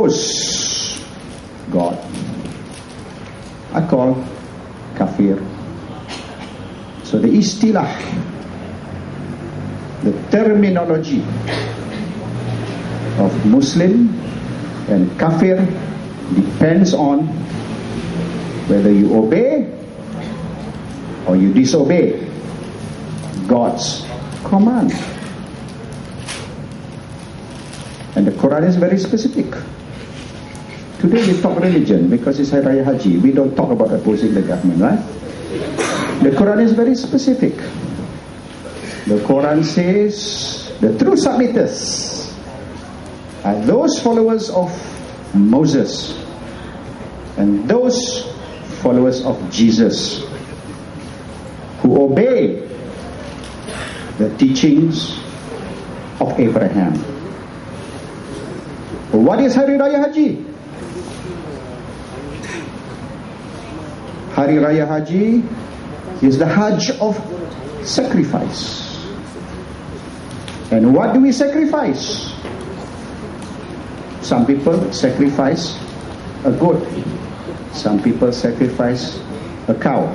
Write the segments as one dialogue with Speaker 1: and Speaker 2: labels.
Speaker 1: oppose God are called kafir. So the istilah, the terminology of Muslim and kafir depends on whether you obey or you disobey God's command. And the Quran is very specific. Today we talk religion because it's Hari Raya Haji. We don't talk about opposing the government, right? The Quran is very specific. The Quran says the true submitters are those followers of Moses and those followers of Jesus who obey the teachings of Abraham. What is Hari Raya Haji? Hari Raya Haji is the Hajj of sacrifice. And what do we sacrifice? Some people sacrifice a goat. Some people sacrifice a cow.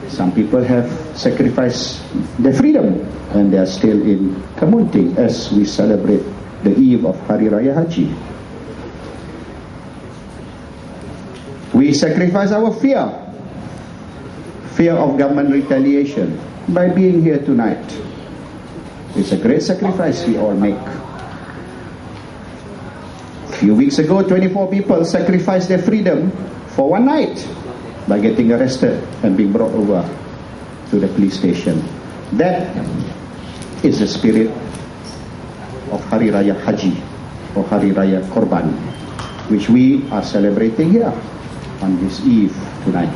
Speaker 1: Some people have sacrificed their freedom and they are still in Kamunting as we celebrate the eve of Hari Raya Haji. We sacrifice our fear of government retaliation by being here tonight. It's a great sacrifice we all make. A few weeks ago, 24 people sacrificed their freedom for one night by getting arrested and being brought over to the police station. That is the spirit of Hari Raya Haji or Hari Raya Korban, which we are celebrating here on this eve tonight.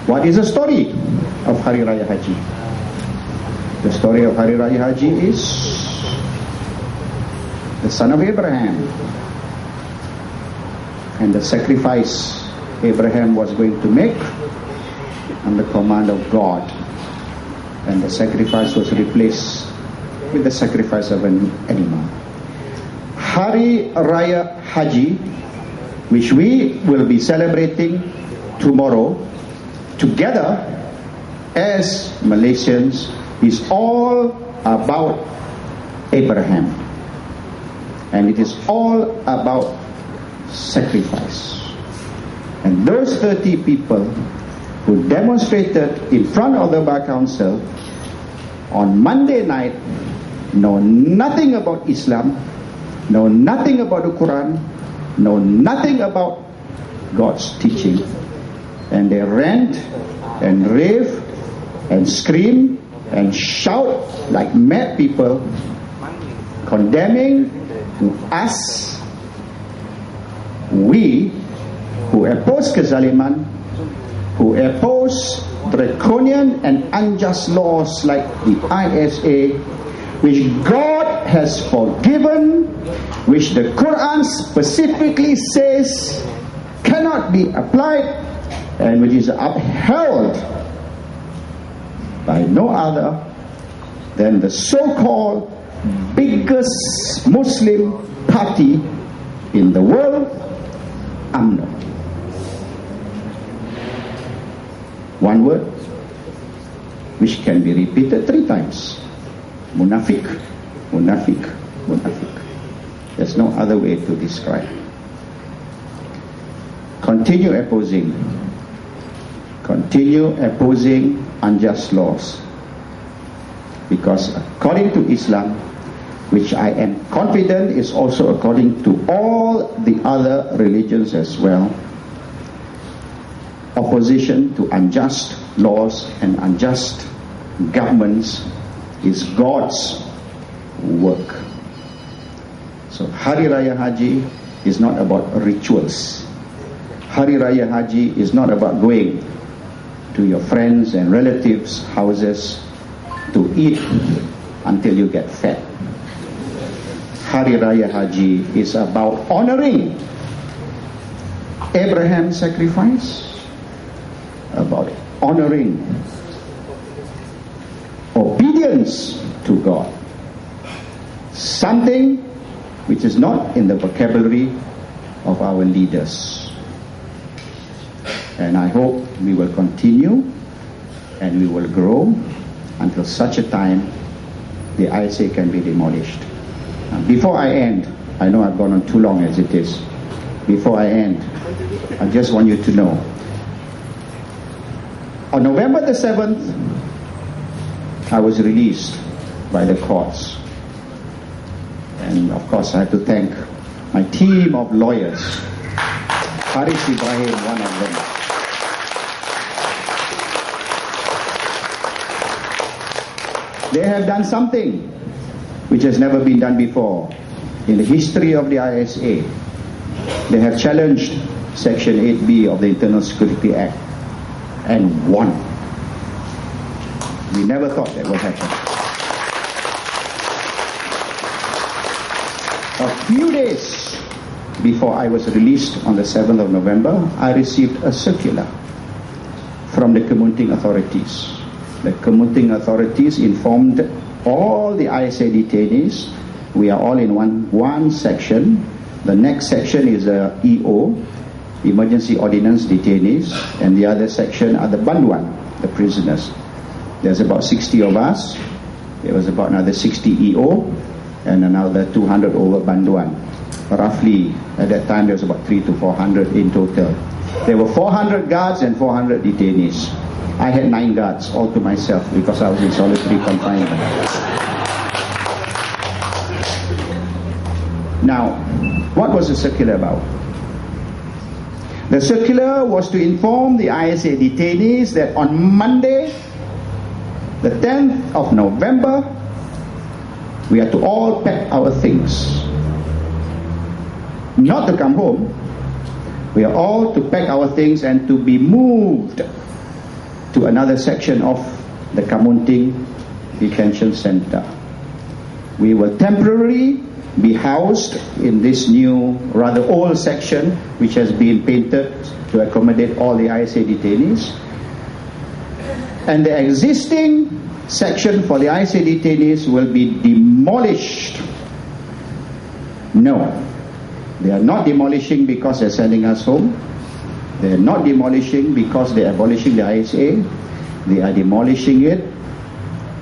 Speaker 1: What is the story of Hari Raya Haji? The story of Hari Raya Haji is the son of Abraham and the sacrifice Abraham was going to make on the command of God, and the sacrifice was replaced with the sacrifice of an animal. Hari Raya Haji, which we will be celebrating tomorrow together as Malaysians, is all about Abraham, and it is all about sacrifice. And those 30 people who demonstrated in front of the Bar Council on Monday night know nothing about Islam, know nothing about the Quran, know nothing about God's teaching, and they rant and rave and scream and shout like mad people, condemning us, we who oppose kezaliman, who oppose draconian and unjust laws like the ISA, which God has forgiven, which the Quran specifically says cannot be applied, and which is upheld by no other than the so-called biggest Muslim party in the world, UMNO. One word which can be repeated 3 times: munafiq, munafiq, munafiq. There's no other way to describe. Continue opposing unjust laws, because according to Islam, which I am confident is also according to all the other religions as well, opposition to unjust laws and unjust governments is God's work. So Hari Raya Haji is not about rituals. Hari Raya Haji is not about going to your friends and relatives' houses to eat until you get fat. Hari Raya Haji is about honoring Abraham's sacrifice, about honoring obedience to God. something which is not in the vocabulary of our leaders. And I hope we will continue and we will grow until such a time the ISA can be demolished. Before I end, I know I've gone on too long as it is. Before I end, I just want you to know, on November the 7th, I was released by the courts. And of course I have to thank my team of lawyers. Hari Ibrahim, one of them. They have done something which has never been done before in the history of the ISA. They have challenged Section 8B of the Internal Security Act and won. We never thought that would happen. A few days before I was released on the 7th of November, I received a circular from the Kamunting authorities. The Kamunting authorities informed all the ISA detainees, we are all in one section. The next section is EO, Emergency Ordinance detainees, and the other section are the Banduan, the prisoners. There's about 60 of us. There was about another 60 EO and another 200 over Banduan. Roughly, at that time, there was about 300 to 400 in total. There were 400 guards and 400 detainees. I had 9 guards all to myself because I was in solitary confinement. Now, what was the circular about? The circular was to inform the ISA detainees that on Monday, the 10th of November, we are to all pack our things. Not to come home. We are all to pack our things and to be moved to another section of the Kamunting Detention Center. We will temporarily be housed in this new, rather old section which has been painted to accommodate all the ISA detainees. And the existing section for the ISA detainees will be demolished. No, they are not demolishing because they're sending us home. They are not demolishing because they are abolishing the ISA. They are demolishing it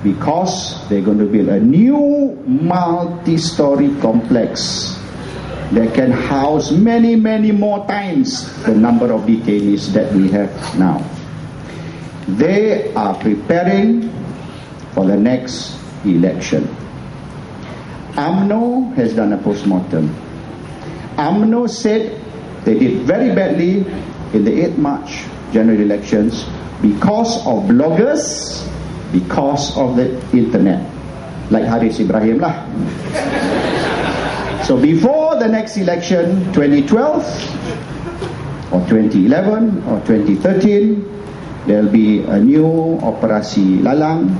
Speaker 1: because they're going to build a new multi-story complex that can house many, many more times the number of detainees that we have now. They are preparing for the next election. UMNO has done a post-mortem. UMNO said they did very badly in the 8th March general elections because of bloggers, because of the internet, like Hari Ibrahim lah. So before the next election, 2012 or 2011 or 2013, there'll be a new ops-lalang.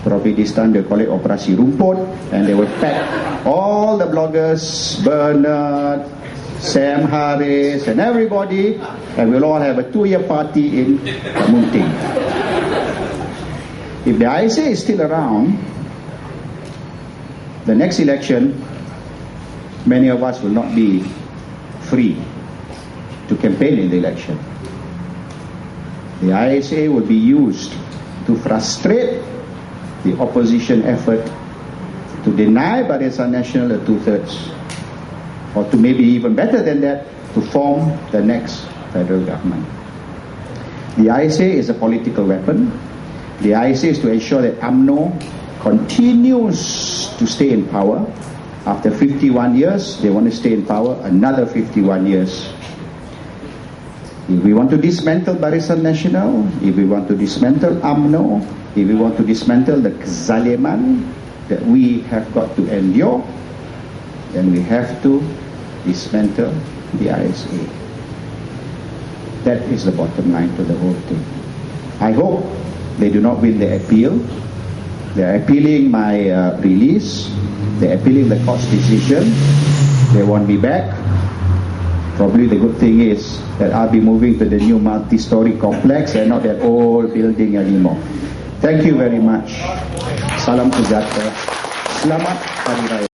Speaker 1: Probably this time they call it ops-rumput, and they will pack all the bloggers, Bernard, Sam Harris, and everybody, and we'll all have a 2-year party in Kamunting. If the ISA is still around, the next election, many of us will not be free to campaign in the election. The ISA will be used to frustrate the opposition effort to deny Barisan Nasional a 2/3, or to maybe even better than that, to form the next federal government. The ISA is a political weapon. The ISA is to ensure that UMNO continues to stay in power. After 51 years, they want to stay in power another 51 years. If we want to dismantle Barisan Nasional, if we want to dismantle UMNO, if we want to dismantle the kezaliman that we have got to endure, then we have to dismantle the ISA. That is the bottom line to the whole thing. I hope they do not win the appeal. They are appealing my release. They are appealing the court's decision. They want me back. Probably the good thing is that I'll be moving to the new multi-story complex and not that old building anymore. Thank you very much. Salam sejahtera. Selamat Hari Raya.